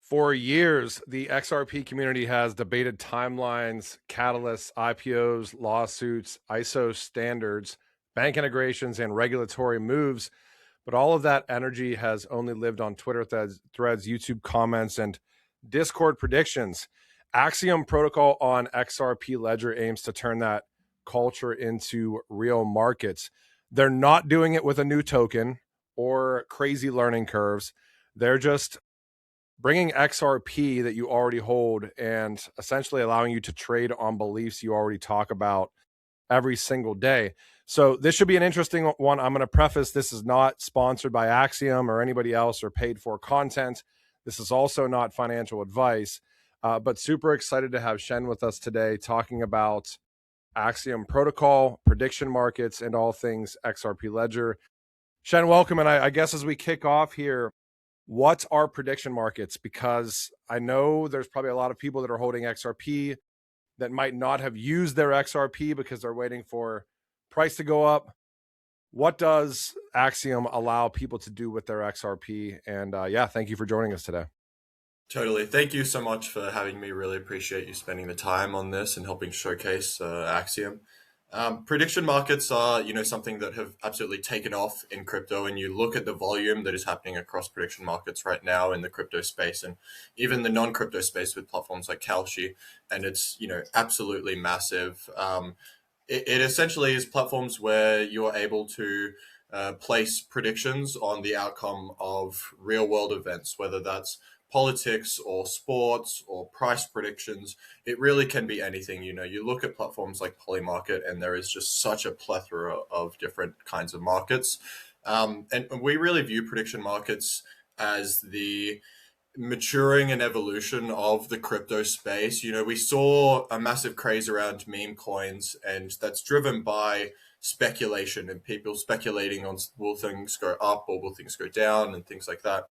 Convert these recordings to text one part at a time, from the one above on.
For years, the XRP community has debated timelines, catalysts, IPOs, lawsuits, ISO standards, bank integrations, and regulatory moves. But all of that energy has only lived on Twitter threads, YouTube comments, and Discord predictions. Axiom Protocol on XRP Ledger aims to turn that culture into real markets. They're not doing it with a new token or crazy learning curves. They're just bringing XRP that you already hold and essentially allowing you to trade on beliefs you already talk about every single day. So this should be an interesting one. I'm going to preface this is not sponsored by Axiom or anybody else or paid for content. This is also not financial advice, but super excited to have Shen with us today talking about Axiom Protocol, prediction markets, and all things XRP Ledger. Shen, welcome. And I guess as we kick off here, what are prediction markets? Because I know there's probably a lot of people that are holding XRP that might not have used their XRP because they're waiting for price to go up. What does Axiom allow people to do with their XRP? And yeah, thank you for joining us today. Totally. Thank you so much for having me. Really appreciate you spending the time on this and helping showcase Axiom. Prediction markets are, something that have absolutely taken off in crypto, and you look at the volume that is happening across prediction markets right now in the crypto space and even the non-crypto space with platforms like Kalshi, and it's, absolutely massive. It essentially is platforms where you're able to place predictions on the outcome of real world events, whether that's politics or sports or price predictions. It really can be anything. You look at platforms like Polymarket, and there is just such a plethora of different kinds of markets. And we really view prediction markets as the maturing and evolution of the crypto space. We saw a massive craze around meme coins, and that's driven by speculation and people speculating on will things go up or will things go down and things like that.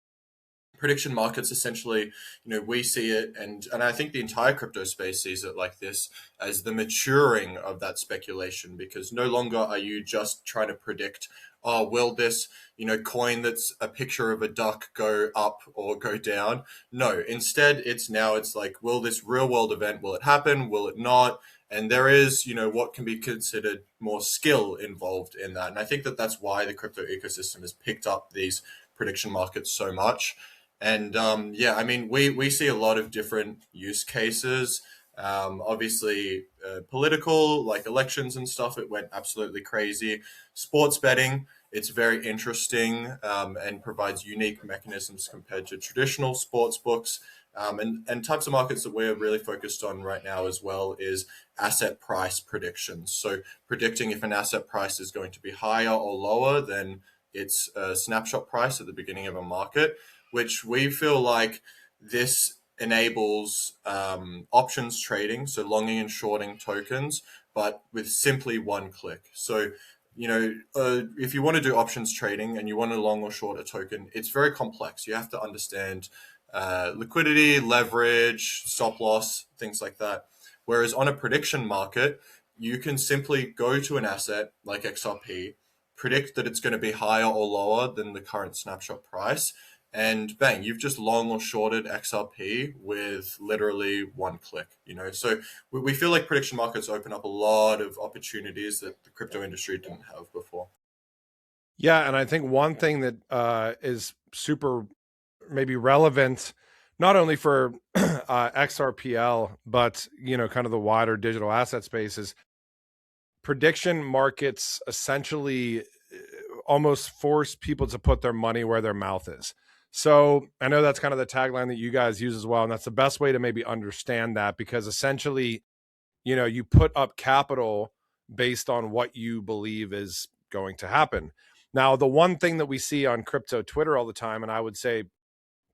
Prediction markets essentially, we see it, and I think the entire crypto space sees it like this, as the maturing of that speculation, because no longer are you just trying to predict, oh, will this coin that's a picture of a duck go up or go down? No, instead it's like, will this real world event, will it happen, will it not? And there is what can be considered more skill involved in that, and I think that that's why the crypto ecosystem has picked up these prediction markets so much. And yeah, I mean, we see a lot of different use cases. Obviously, political, like elections and stuff, it went absolutely crazy. Sports betting, it's very interesting and provides unique mechanisms compared to traditional sports books. And types of markets that we're really focused on right now as well is asset price predictions. So predicting if an asset price is going to be higher or lower than its snapshot price at the beginning of a market, which we feel like this enables options trading, so longing and shorting tokens, but with simply one click. So, if you want to do options trading and you want to long or short a token, it's very complex. You have to understand liquidity, leverage, stop loss, things like that. Whereas on a prediction market, you can simply go to an asset like XRP, predict that it's going to be higher or lower than the current snapshot price, and bang, you've just long or shorted XRP with literally one click. So we feel like prediction markets open up a lot of opportunities that the crypto industry didn't have before. Yeah, and I think one thing that is super maybe relevant, not only for XRPL, but kind of the wider digital asset space, is prediction markets essentially almost force people to put their money where their mouth is. So I know that's kind of the tagline that you guys use as well. And that's the best way to maybe understand that, because essentially, you put up capital based on what you believe is going to happen. Now, the one thing that we see on crypto Twitter all the time, and I would say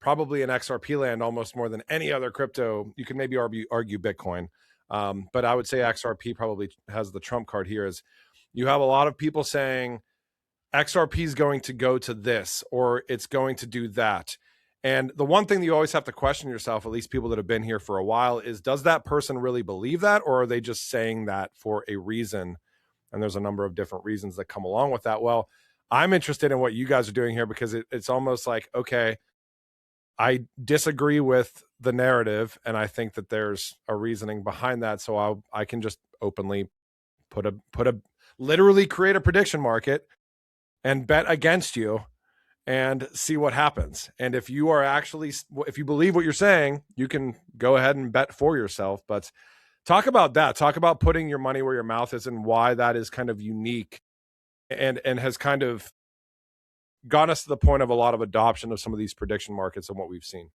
probably in XRP land almost more than any other crypto, you can maybe argue Bitcoin. But I would say XRP probably has the trump card here, is you have a lot of people saying, XRP is going to go to this, or it's going to do that. And the one thing that you always have to question yourself, at least people that have been here for a while, is does that person really believe that, or are they just saying that for a reason? And there's a number of different reasons that come along with that. Well, I'm interested in what you guys are doing here, because it's almost like, okay, I disagree with the narrative, and I think that there's a reasoning behind that. So I can just openly put a literally create a prediction market and bet against you and see what happens. And if you are actually, if you believe what you're saying, you can go ahead and bet for yourself. But talk about that. Talk about putting your money where your mouth is and why that is kind of unique and has kind of got us to the point of a lot of adoption of some of these prediction markets and what we've seen.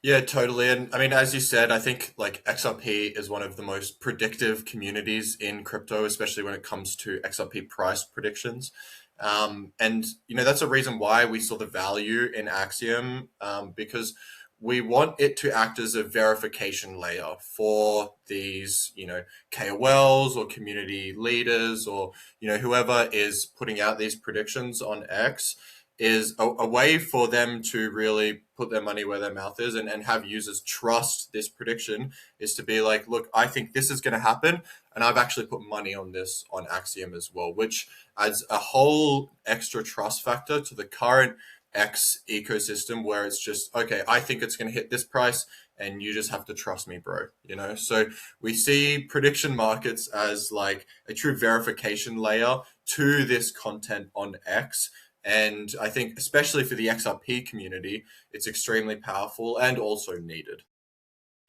Yeah, totally. And I mean, as you said, I think like XRP is one of the most predictive communities in crypto, especially when it comes to XRP price predictions. And, that's a reason why we saw the value in Axiom, because we want it to act as a verification layer for these, KOLs or community leaders or, whoever is putting out these predictions on X is a way for them to really put their money where their mouth is and have users trust this prediction is to be like, look, I think this is going to happen. And I've actually put money on this on Axiom as well, which adds a whole extra trust factor to the current X ecosystem where it's just, okay, I think it's going to hit this price and you just have to trust me, bro. So we see prediction markets as like a true verification layer to this content on X, and I think, especially for the XRP community, it's extremely powerful and also needed.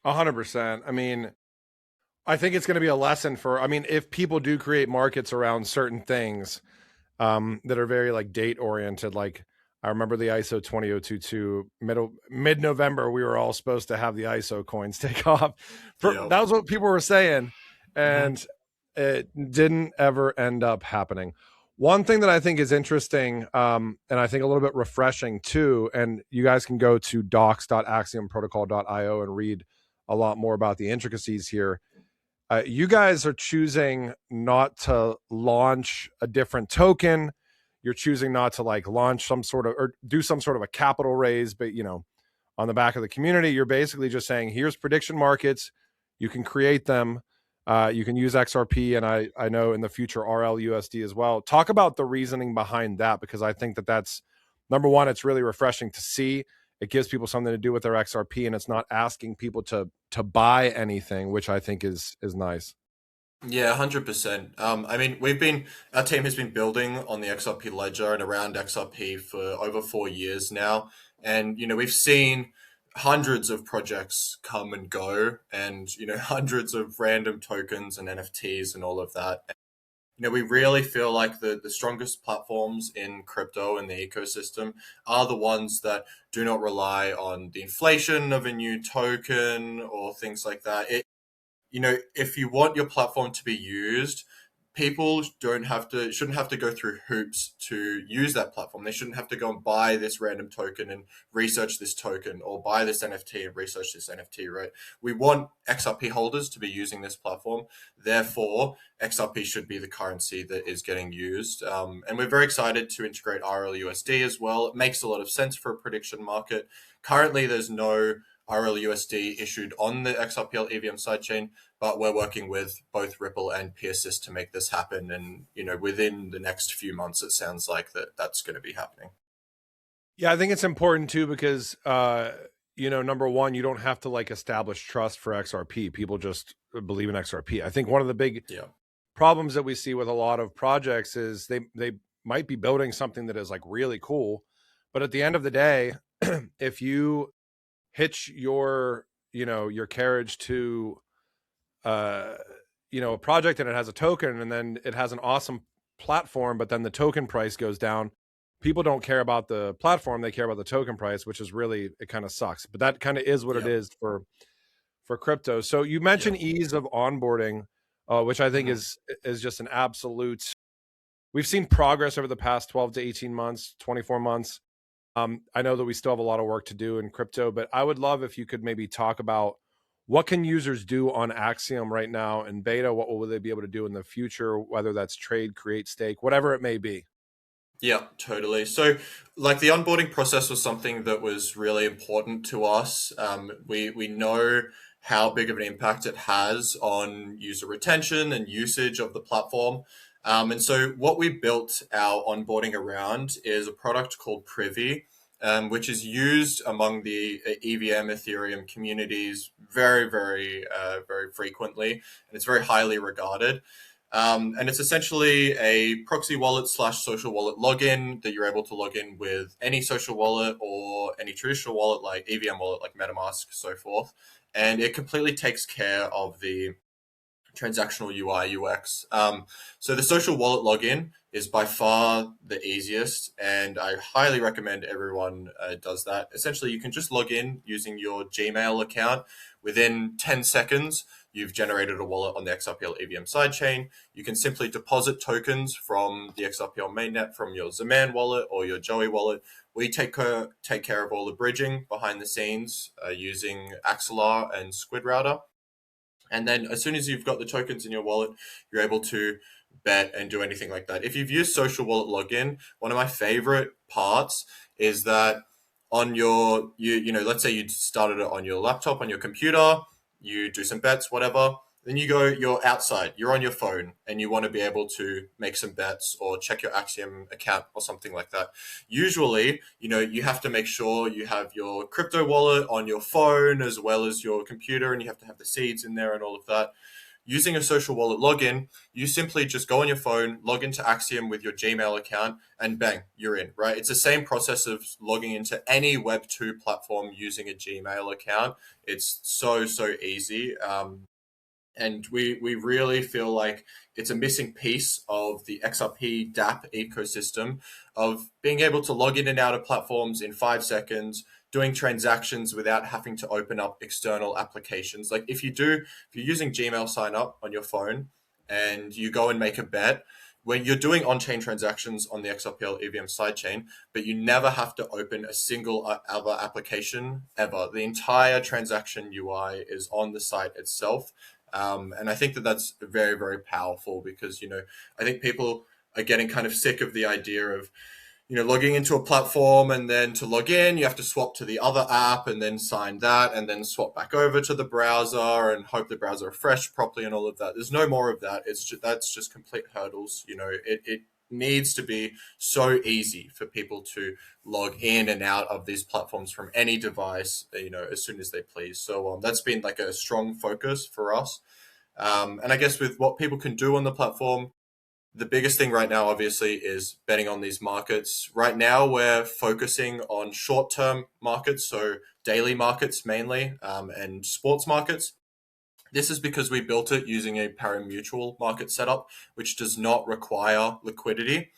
100%. I mean, I think it's going to be a lesson for, I mean, if people do create markets around certain things that are very like date oriented, like I remember the ISO 20022 mid November, we were all supposed to have the ISO coins take off. Yeah. That was what people were saying. Mm-hmm. And it didn't ever end up happening. One thing that I think is interesting, and I think a little bit refreshing too, and you guys can go to docs.axiomprotocol.io and read a lot more about the intricacies here. You guys are choosing not to launch a different token. You're choosing not to like launch some sort of or do some sort of a capital raise, but on the back of the community, you're basically just saying, here's prediction markets. You can create them. You can use XRP, and I know in the future RLUSD as well. Talk about the reasoning behind that, because I think that that's number one. It's really refreshing to see. It gives people something to do with their XRP, and it's not asking people to buy anything, which I think is nice. Yeah, 100%. I mean, our team has been building on the XRP ledger and around XRP for over 4 years now. And, we've seen hundreds of projects come and go and, hundreds of random tokens and NFTs and all of that. We really feel like the strongest platforms in crypto and the ecosystem are the ones that do not rely on the inflation of a new token or things like that. If you want your platform to be used, people shouldn't have to go through hoops to use that platform. They shouldn't have to go and buy this random token and research this token or buy this NFT and research this NFT, right? We want XRP holders to be using this platform. Therefore, XRP should be the currency that is getting used. And we're very excited to integrate RLUSD as well. It makes a lot of sense for a prediction market. Currently, there's no RLUSD issued on the XRPL EVM sidechain, but we're working with both Ripple and P-Assist to make this happen. And, within the next few months, it sounds like that's going to be happening. Yeah, I think it's important too because number one, you don't have to like establish trust for XRP. People just believe in XRP. I think one of the big Yeah. problems that we see with a lot of projects is they might be building something that is like really cool, but at the end of the day, if you hitch your carriage to a project and it has a token and then it has an awesome platform, but then the token price goes down, people don't care about the platform, they care about the token price, which is really, it kind of sucks, but that kind of is what it Yeah. is for crypto. So you Yeah. mentioned ease of onboarding, which I think Mm-hmm. is just an absolute, we've seen progress over the past 12 to 18 months, 24 months. I know that we still have a lot of work to do in crypto, but I would love if you could maybe talk about what can users do on Axiom right now in beta? What will they be able to do in the future, whether that's trade, create, stake, whatever it may be? Yeah, totally. So, like the onboarding process was something that was really important to us. We know how big of an impact it has on user retention and usage of the platform. And so, what we built our onboarding around is a product called Privy. which is used among the EVM Ethereum communities very frequently, and it's very highly regarded. And it's essentially a proxy wallet slash social wallet login that you're able to log in with any social wallet or any traditional wallet like EVM wallet, like MetaMask, so forth. And it completely takes care of the transactional UI UX. So the social wallet login is by far the easiest, and I highly recommend everyone does that. Essentially, you can just log in using your Gmail account. Within 10 seconds, you've generated a wallet on the XRPL EVM sidechain. You can simply deposit tokens from the XRPL mainnet from your Zaman wallet or your Joey wallet. We take care of all the bridging behind the scenes using Axelar and Squid Router. And then as soon as you've got the tokens in your wallet, you're able to bet and do anything like that. If you've used social wallet login, one of my favorite parts is that on your, let's say you started it on your laptop, on your computer, you do some bets, whatever. Then you're outside, you're on your phone, and you want to be able to make some bets or check your Axiom account or something like that. Usually, you have to make sure you have your crypto wallet on your phone as well as your computer, and you have to have the seeds in there and all of that. Using a social wallet login, you simply just go on your phone, log into Axiom with your Gmail account, and bang, you're in, right? It's the same process of logging into any Web2 platform using a Gmail account. It's so easy. And we really feel like it's a missing piece of the XRP DApp ecosystem of being able to log in and out of platforms in 5 seconds, doing transactions without having to open up external applications. Like if you're using Gmail sign up on your phone and you go and make a bet, when you're doing on-chain transactions on the XRPL EVM sidechain, but you never have to open a single other application ever. The entire transaction UI is on the site itself. And I think that that's very powerful because, I think people are getting kind of sick of the idea of, logging into a platform and then to log in, you have to swap to the other app and then sign that and then swap back over to the browser and hope the browser refreshed properly and all of that. There's no more of that. That's just complete hurdles. It needs to be so easy for people to log in and out of these platforms from any device, as soon as they please. So that's been like a strong focus for us. And I guess with what people can do on the platform, the biggest thing right now, obviously, is betting on these markets. Right now, we're focusing on short-term markets, so daily markets mainly, and sports markets. This is because we built it using a pari-mutuel market setup, which does not require liquidity.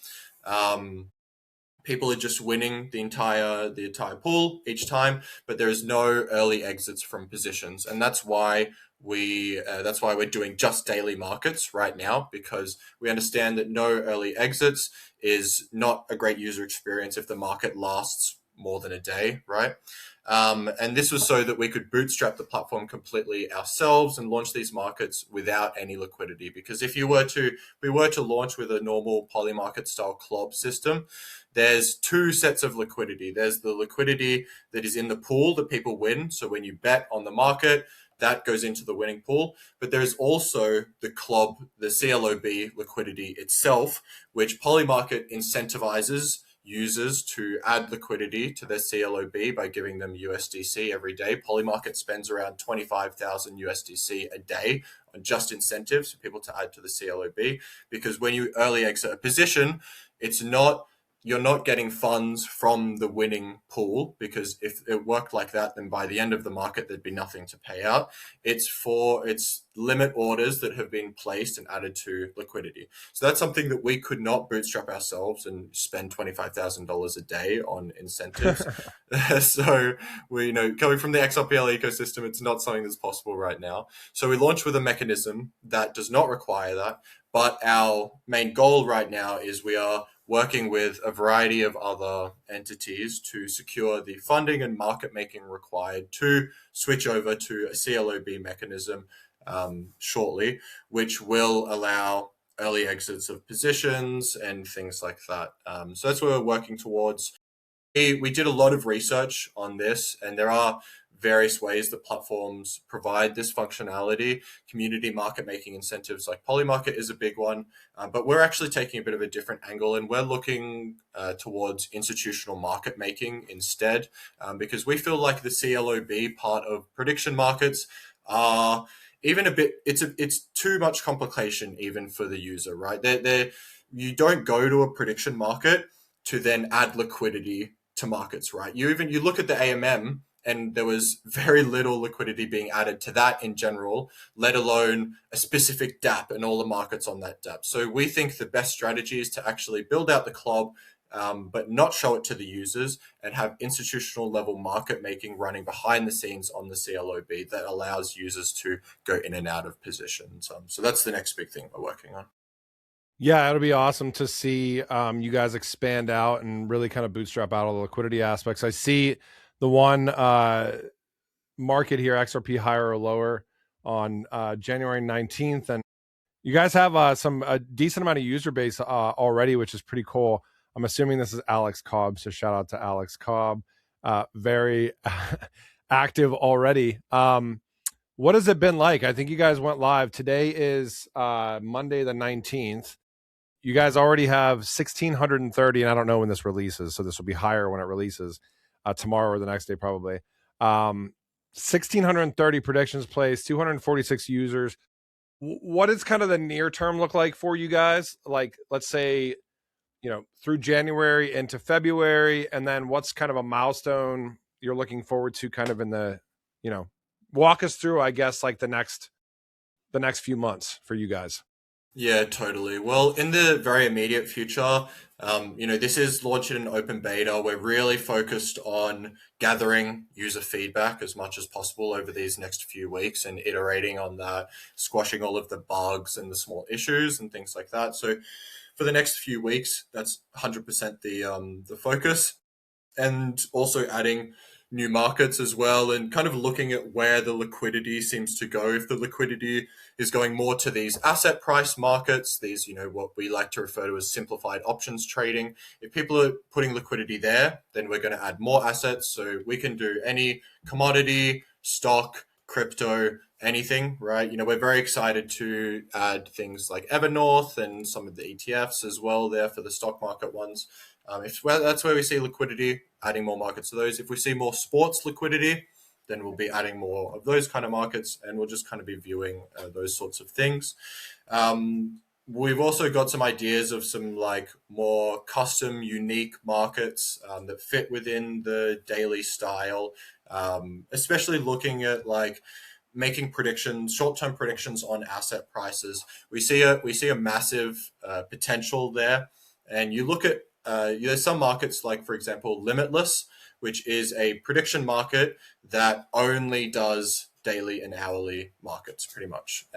People are just winning the entire pool each time, but there is no early exits from positions, and that's why we're doing just daily markets right now, because we understand that no early exits is not a great user experience if the market lasts more than a day, right? And this was so that we could bootstrap the platform completely ourselves and launch these markets without any liquidity. Because if we were to launch with a normal polymarket style CLOB system, there's two sets of liquidity. There's the liquidity that is in the pool that people win. So when you bet on the market, that goes into the winning pool. But there's also the CLOB liquidity itself, which Polymarket incentivizes users to add liquidity to their CLOB by giving them USDC every day. Polymarket spends around 25,000 USDC a day on just incentives for people to add to the CLOB, because when you early exit a position, you're not getting funds from the winning pool, because if it worked like that, then by the end of the market, there'd be nothing to pay out. It's limit orders that have been placed and added to liquidity. So that's something that we could not bootstrap ourselves and spend $25,000 a day on incentives. So coming from the XRPL ecosystem, it's not something that's possible right now. So we launched with a mechanism that does not require that. But our main goal right now is we are working with a variety of other entities to secure the funding and market making required to switch over to a CLOB mechanism shortly, which will allow early exits of positions and things like that. So that's what we're working towards. We did a lot of research on this, and there are various ways that platforms provide this functionality. Community market making incentives like Polymarket is a big one, but we're actually taking a bit of a different angle, and we're looking towards institutional market making instead, because we feel like the CLOB part of prediction markets are even a bit, it's too much complication even for the user, right? You don't go to a prediction market to then add liquidity to markets, right? You look at the AMM, and there was very little liquidity being added to that in general, let alone a specific DApp and all the markets on that DApp. So we think the best strategy is to actually build out the CLOB, but not show it to the users, and have institutional level market making running behind the scenes on the CLOB that allows users to go in and out of positions. So that's the next big thing we're working on. Yeah, it'll be awesome to see you guys expand out and really kind of bootstrap out all the liquidity aspects. I see the one market here, XRP higher or lower, on January 19th. And you guys have a decent amount of user base already, which is pretty cool. I'm assuming this is Alex Cobb, so shout out to Alex Cobb. Very active already. What has it been like? I think you guys went live. Today is Monday the 19th. You guys already have 1,630, and I don't know when this releases, so this will be higher when it releases tomorrow or the next day probably. 1,630 predictions placed, 246 users. What does kind of the near term look like for you guys? Like, let's say, through January into February, and then what's kind of a milestone you're looking forward to kind of in the, walk us through, I guess, like the next few months for you guys. Yeah, totally. Well, in the very immediate future, this is launching an open beta. We're really focused on gathering user feedback as much as possible over these next few weeks and iterating on that, squashing all of the bugs and the small issues and things like that. So for the next few weeks, that's 100% the focus, and also adding new markets as well, and kind of looking at where the liquidity seems to go. If the liquidity is going more to these asset price markets, these, what we like to refer to as simplified options trading, if people are putting liquidity there, then we're going to add more assets. So we can do any commodity, stock, crypto, anything, right? We're very excited to add things like Evernorth and some of the ETFs as well there for the stock market ones. That's where we see liquidity, adding more markets to those. If we see more sports liquidity, then we'll be adding more of those kind of markets, and we'll just kind of be viewing those sorts of things. We've also got some ideas of some like more custom, unique markets that fit within the daily style, especially looking at like making predictions, short-term predictions on asset prices. We see a massive potential there, and you look at there's some markets like, for example, Limitless, which is a prediction market that only does daily and hourly markets, pretty much.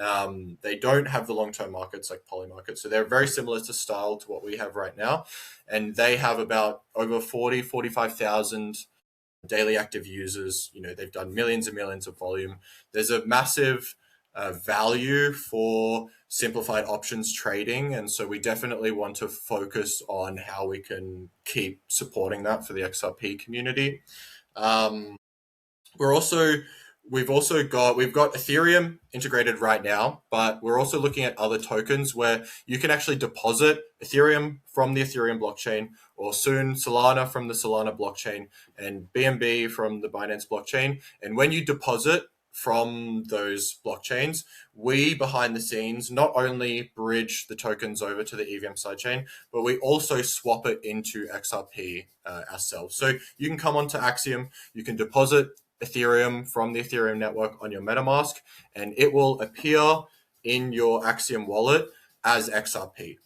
They don't have the long-term markets like Polymarket, so they're very similar to style to what we have right now, and they have about over 45,000 daily active users. They've done millions and millions of volume. There's a massive value for simplified options trading, and so we definitely want to focus on how we can keep supporting that for the XRP community. We've got Ethereum integrated right now, but we're also looking at other tokens where you can actually deposit Ethereum from the Ethereum blockchain, or soon Solana from the Solana blockchain, and BNB from the Binance blockchain. And when you deposit from those blockchains, we behind the scenes not only bridge the tokens over to the EVM sidechain, but we also swap it into XRP ourselves. So you can come onto Axiom, you can deposit Ethereum from the Ethereum network on your MetaMask, and it will appear in your Axiom wallet as XRP.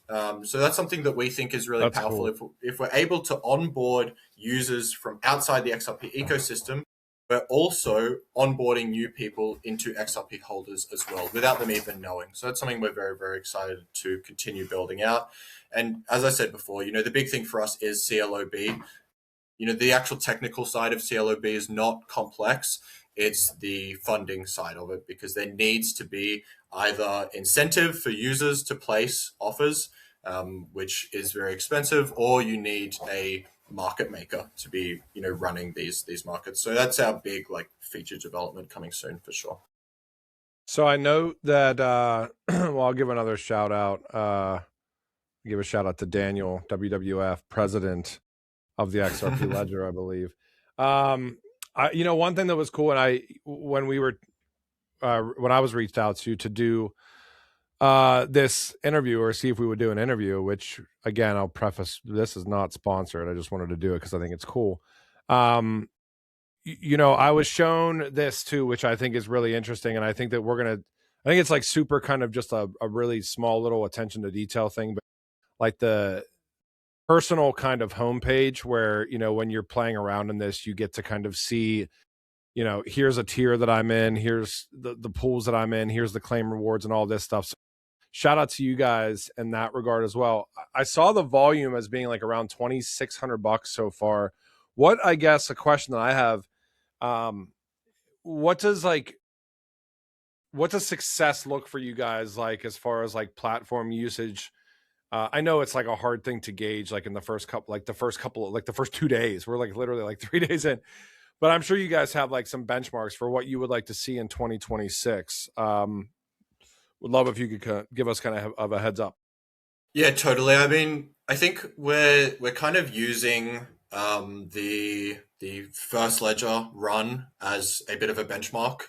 So that's something that we think is really powerful. Cool. If we're able to onboard users from outside the XRP ecosystem, we're also onboarding new people into XRP holders as well, without them even knowing. So that's something we're very, very excited to continue building out. And as I said before, the big thing for us is CLOB. The actual technical side of CLOB is not complex. It's the funding side of it, because there needs to be either incentive for users to place offers, which is very expensive, or you need a market maker to be running these markets. So that's our big like feature development coming soon for sure. So I know that well, I'll give another shout out. Give a shout out to Daniel, WWF president of the XRP ledger, I believe. One thing that was cool, and when I was reached out to do this interview, or see if we would do an interview, which again, I'll preface, this is not sponsored. I just wanted to do it because I think it's cool. I was shown this too, which I think is really interesting. And I think that I think it's like super kind of just a really small little attention to detail thing, but like the personal kind of homepage where, when you're playing around in this, you get to kind of see, here's a tier that I'm in, here's the pools that I'm in, here's the claim rewards and all this stuff. So shout out to you guys in that regard as well. I saw the volume as being like around $2,600 so far. I guess a question that I have, what does success look for you guys like as far as like platform usage? I know it's like a hard thing to gauge, like in the first 2 days. We're like literally like 3 days in, but I'm sure you guys have like some benchmarks for what you would like to see in 2026. Would love if you could give us kind of a heads up. Yeah, totally. I mean, I think we're kind of using the first ledger run as a bit of a benchmark,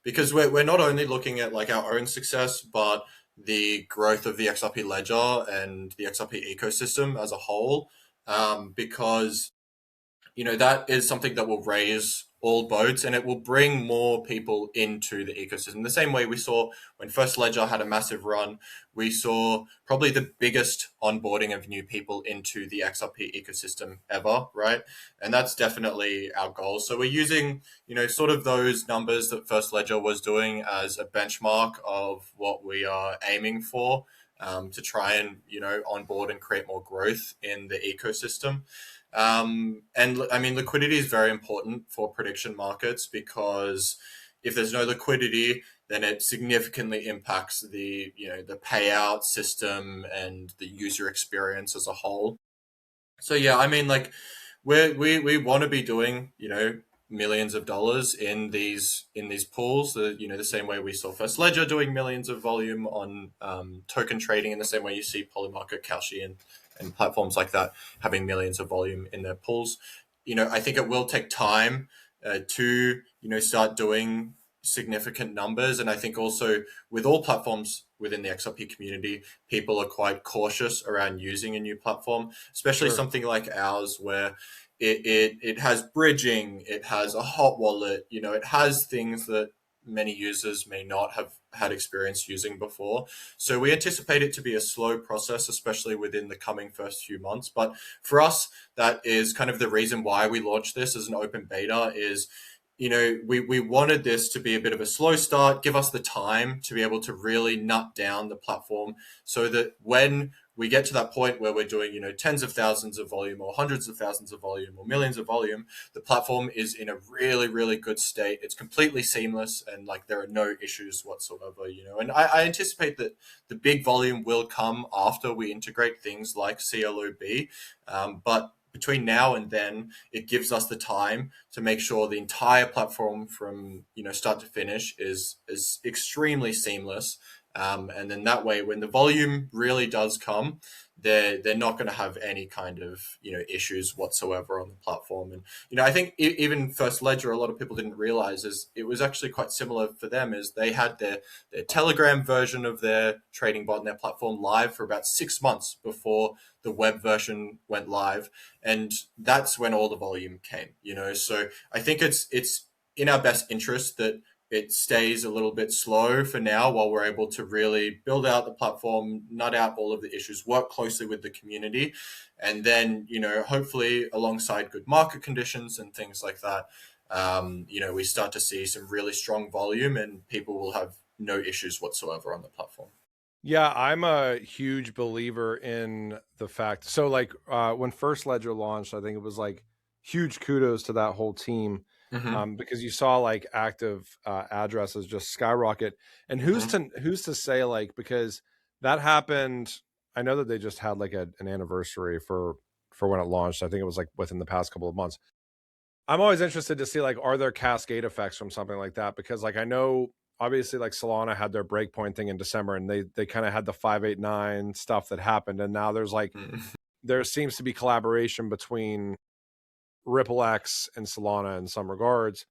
because we're not only looking at like our own success, but the growth of the XRP ledger and the XRP ecosystem as a whole, because that is something that will raise all boats and it will bring more people into the ecosystem. The same way we saw when First Ledger had a massive run, we saw probably the biggest onboarding of new people into the XRP ecosystem ever, right? And that's definitely our goal. So we're using, sort of those numbers that First Ledger was doing as a benchmark of what we are aiming for, to try and, onboard and create more growth in the ecosystem. And I mean, liquidity is very important for prediction markets because if there's no liquidity, then it significantly impacts the payout system and the user experience as a whole. So yeah, I mean, like we want to be doing millions of dollars in these pools. The same way we saw First Ledger doing millions of volume on token trading, in the same way you see Polymarket, Kalshi, and platforms like that having millions of volume in their pools. I think it will take time to start doing significant numbers, and I think also with all platforms within the XRP community, people are quite cautious around using a new platform, especially Sure. something like ours where it has bridging, it has a hot wallet, it has things that many users may not have had experience using before. So we anticipate it to be a slow process, especially within the coming first few months. But for us, that is kind of the reason why we launched this as an open beta is, we wanted this to be a bit of a slow start, give us the time to be able to really nut down the platform so that when we get to that point where we're doing, tens of thousands of volume or hundreds of thousands of volume or millions of volume, the platform is in a really, really good state. It's completely seamless and like there are no issues whatsoever, and I anticipate that the big volume will come after we integrate things like CLOB. But between now and then, it gives us the time to make sure the entire platform from start to finish is extremely seamless. And then that way, when the volume really does come, they're not going to have any kind of issues whatsoever on the platform. And I think even First Ledger, a lot of people didn't realize is it was actually quite similar for them. Is they had their Telegram version of their trading bot and their platform live for about 6 months before the web version went live, and that's when all the volume came. So I think it's in our best interest that it stays a little bit slow for now while we're able to really build out the platform, nut out all of the issues, work closely with the community, and then hopefully alongside good market conditions and things like that, we start to see some really strong volume and people will have no issues whatsoever on the platform. Yeah, I'm a huge believer in the fact. So, like, when First Ledger launched, I think it was like huge kudos to that whole team, Mm-hmm. because you saw like active addresses just skyrocket. And Mm-hmm. who's to say, like, because that happened. I know that they just had like an anniversary for for when it launched. I think it was like within the past couple of months. I'm always interested to see like, are there cascade effects from something like that? Because like I know obviously like Solana had their breakpoint thing in December, and they kind of had the 589 stuff that happened, and now there's like there seems to be collaboration between RippleX and Solana in some regards.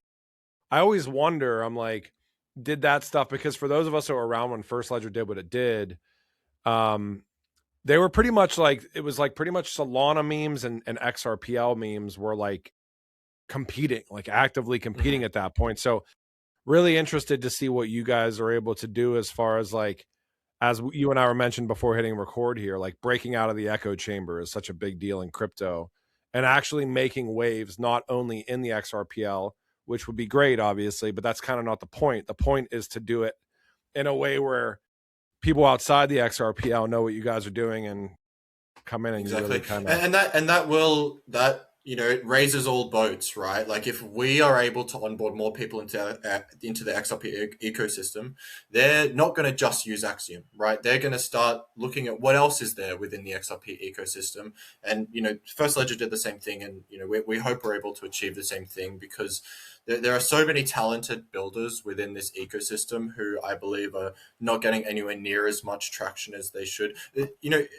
I always wonder, I'm like, did that stuff, because for those of us who were around when First Ledger did what it did, they were pretty much like, it was like pretty much Solana memes and XRPL memes were like competing, like actively competing at that point. So really interested to see what you guys are able to do as far as like, as you and I were mentioned before hitting record here, like breaking out of the echo chamber is such a big deal in crypto, and actually making waves not only in the XRPL, which would be great, obviously, but that's kind of not the point. The point is to do it in a way where people outside the XRPL know what you guys are doing and come in and you really Exactly. kind of. And that it raises all boats, right? Like if we are able to onboard more people into the XRP ecosystem, they're not going to just use Axiom, right? They're going to start looking at what else is there within the XRP ecosystem. And First Ledger did the same thing, and we hope we're able to achieve the same thing, because there are so many talented builders within this ecosystem who I believe are not getting anywhere near as much traction as they should.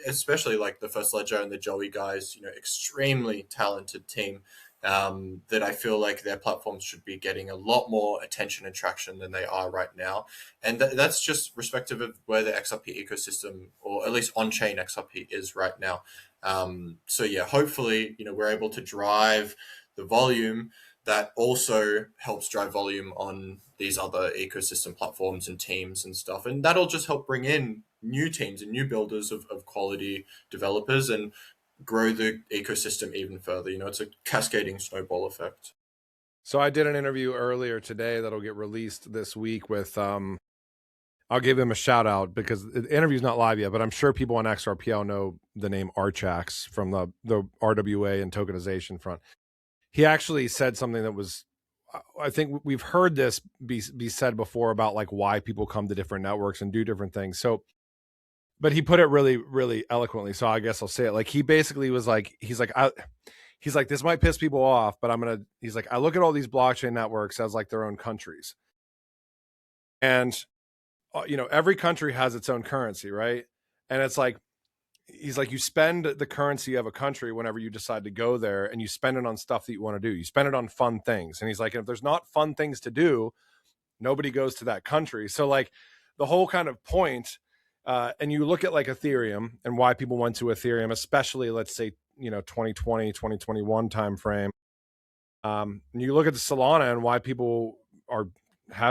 Especially like the First Ledger and the Joey guys, extremely talented team, that I feel like their platforms should be getting a lot more attention and traction than they are right now. And that's just respective of where the XRP ecosystem, or at least on-chain XRP, is right now. So yeah, hopefully, we're able to drive the volume that also helps drive volume on these other ecosystem platforms and teams and stuff. And that'll just help bring in new teams and new builders of quality developers and grow the ecosystem even further. It's a cascading snowball effect. So I did an interview earlier today that'll get released this week with I'll give him a shout out because the interview's not live yet, but I'm sure people on XRPL know the name Archax from the RWA and tokenization front. He actually said something that was, I think we've heard this be said before about like why people come to different networks and do different things. So, but he put it really, really eloquently. So I guess I'll say it. Like he basically was like, he's like, this might piss people off, but he's like, I look at all these blockchain networks as like their own countries. And, every country has its own currency, right? And it's like, he's like, you spend the currency of a country whenever you decide to go there, and you spend it on stuff that you want to do. You spend it on fun things. And he's like, if there's not fun things to do, nobody goes to that country. So like the whole kind of point, and you look at like Ethereum and why people went to Ethereum, especially let's say, 2020, 2021 timeframe. And you look at the Solana and why people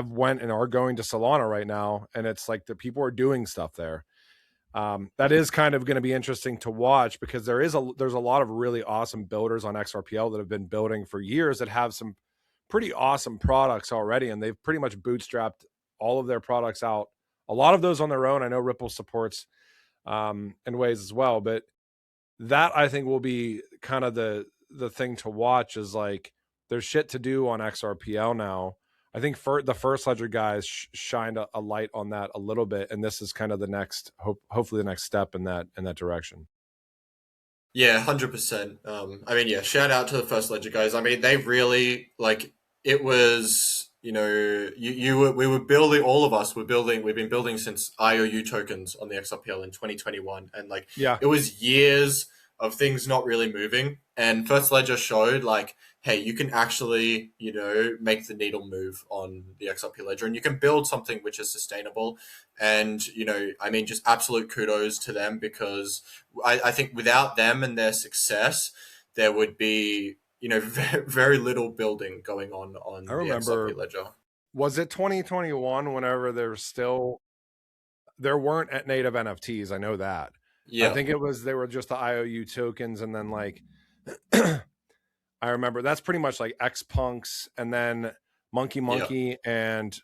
went and are going to Solana right now. And it's like the people are doing stuff there. That is kind of going to be interesting to watch, because there's a lot of really awesome builders on XRPL that have been building for years that have some pretty awesome products already, and they've pretty much bootstrapped all of their products out. A lot of those on their own. I know Ripple supports in ways as well, but that I think will be kind of the thing to watch, is like there's shit to do on XRPL now. I think the First Ledger guys shined a light on that a little bit, and this is kind of the next, hopefully the next step in that direction. Yeah, 100%. Yeah, shout out to the First Ledger guys. I mean, they really like it was. We were building. All of us were building. We've been building since IOU tokens on the XRPL in 2021, and like it was years of things not really moving. And First Ledger showed like, hey, you can actually, make the needle move on the XRP ledger, and you can build something which is sustainable. And, just absolute kudos to them, because I think without them and their success, there would be, very, very little building going on I remember, the XRP ledger. Was it 2021 whenever there weren't native NFTs? I know that. I Yeah. think they were just the IOU tokens, and then like I remember that's pretty much like Xpunks, and then Monkey and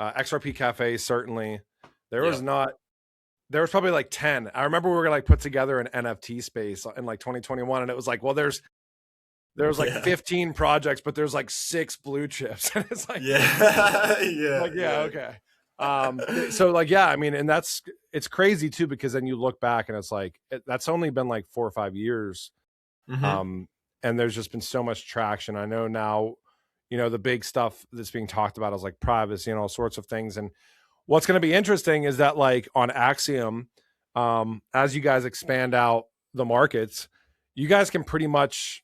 XRP Cafe. Certainly, there was probably like 10. I remember we were gonna like put together an NFT space in like 2021, and it was like, well, there's like 15 projects, but there's like 6 blue chips, and it's like, okay. So like, I mean, and it's crazy too, because then you look back and it's like that's only been like 4 or 5 years Mm-hmm. And there's just been so much traction. I know now, the big stuff that's being talked about is like privacy and all sorts of things. And what's going to be interesting is that like on Axiom, as you guys expand out the markets, you guys can pretty much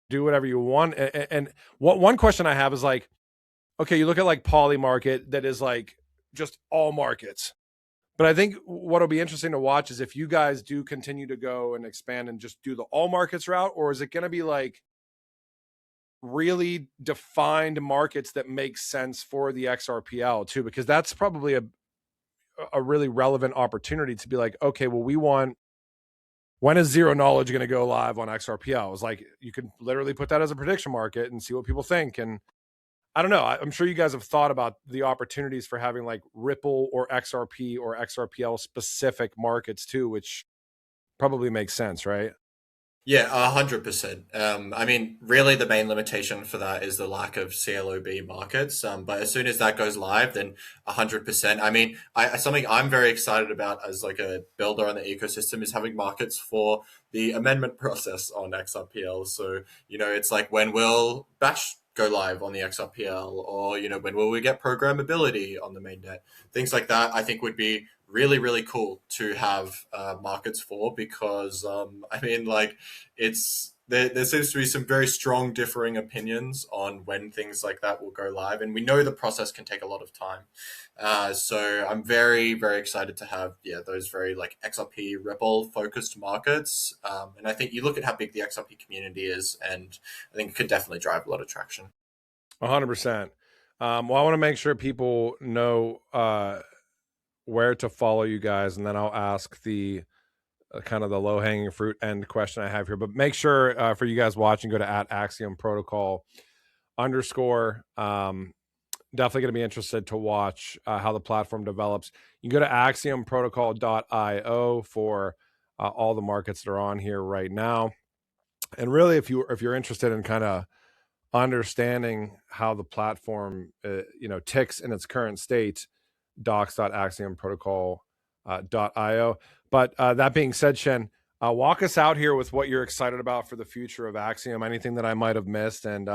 do whatever you want. And what one question I have is like, okay, you look at like Poly Market that is like just all markets. But I think what'll be interesting to watch is if you guys do continue to go and expand and just do the all markets route, or is it going to be like really defined markets that make sense for the XRPL too? Because that's probably a really relevant opportunity to be like, okay, well, when is zero knowledge going to go live on XRPL? It's like you could literally put that as a prediction market and see what people think. And I don't know. I'm sure you guys have thought about the opportunities for having like Ripple or XRP or XRPL specific markets too, which probably makes sense, right? Yeah, 100%. I mean, really, the main limitation for that is the lack of CLOB markets. But as soon as that goes live, then 100%. I mean, something I'm very excited about as like a builder on the ecosystem is having markets for the amendment process on XRPL. So it's like when will batch go live on the XRPL, or when will we get programmability on the mainnet? Things like that, I think would be really really cool to have markets for, because I mean, like, there seems to be some very strong differing opinions on when things like that will go live, and we know the process can take a lot of time. So I'm very very excited to have those very like XRP Ripple focused markets, and I think you look at how big the XRP community is, and I think it could definitely drive a lot of traction. 100%. Well, I want to make sure people know where to follow you guys, and then I'll ask the kind of the low hanging fruit end question I have here. But make sure for you guys watching, go to at Axiom Protocol underscore. Definitely going to be interested to watch how the platform develops. You can go to axiomprotocol.io for all the markets that are on here right now. And really, if you're interested in kind of understanding how the platform ticks in its current state, docs.axiomprotocol.io. But that being said, Shen, walk us out here with what you're excited about for the future of Axiom. Anything that I might have missed, and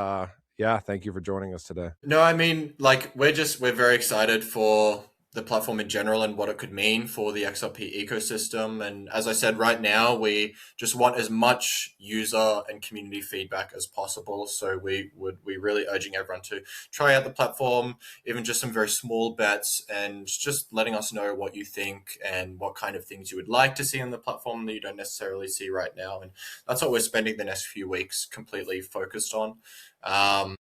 yeah, thank you for joining us today. No, I mean, like, we're very excited for the platform in general and what it could mean for the XRP ecosystem. And as I said, right now we just want as much user and community feedback as possible. So we really urging everyone to try out the platform, even just some very small bets, and just letting us know what you think and what kind of things you would like to see on the platform that you don't necessarily see right now. And that's what we're spending the next few weeks completely focused on. And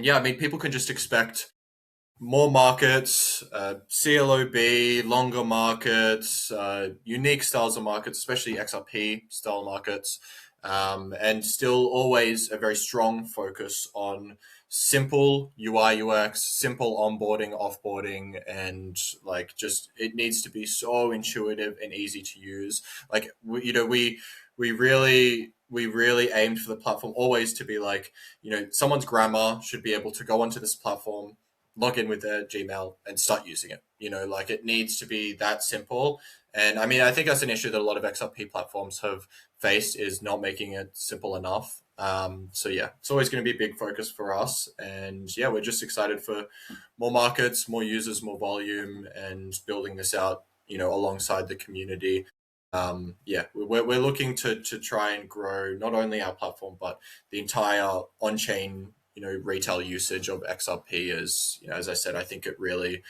yeah, I mean, people can just expect more markets, CLOB, longer markets, unique styles of markets, especially XRP style markets, and still always a very strong focus on simple UI UX, simple onboarding, offboarding, and like, just it needs to be so intuitive and easy to use. Like, we really aimed for the platform always to be like, someone's grandma should be able to go onto this platform, log in with their Gmail, and start using it. Like, it needs to be that simple. And I mean, I think that's an issue that a lot of XRP platforms have faced, is not making it simple enough. So yeah, it's always going to be a big focus for us. And yeah, we're just excited for more markets, more users, more volume, and building this out, alongside the community. Yeah, we're looking to try and grow not only our platform, but the entire on-chain retail usage of XRP. As as I said, I think it really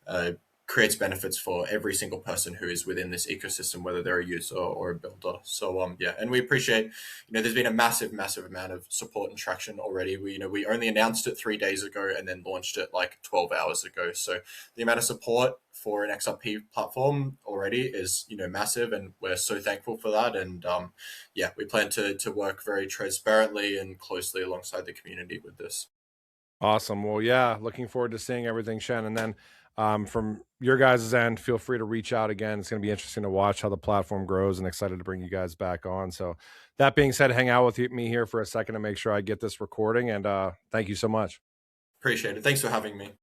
uh, creates benefits for every single person who is within this ecosystem, whether they're a user or a builder. So yeah, and we appreciate, there's been a massive amount of support and traction already. We only announced it 3 days ago and then launched it like 12 hours ago. So the amount of support for an XRP platform already is massive, and we're so thankful for that. And yeah, we plan to work very transparently and closely alongside the community with this. Awesome. Well, yeah, looking forward to seeing everything, Shen. And then from your guys' end, feel free to reach out again. It's going to be interesting to watch how the platform grows, and excited to bring you guys back on. So that being said, hang out with me here for a second to make sure I get this recording. And thank you so much. Appreciate it. Thanks for having me.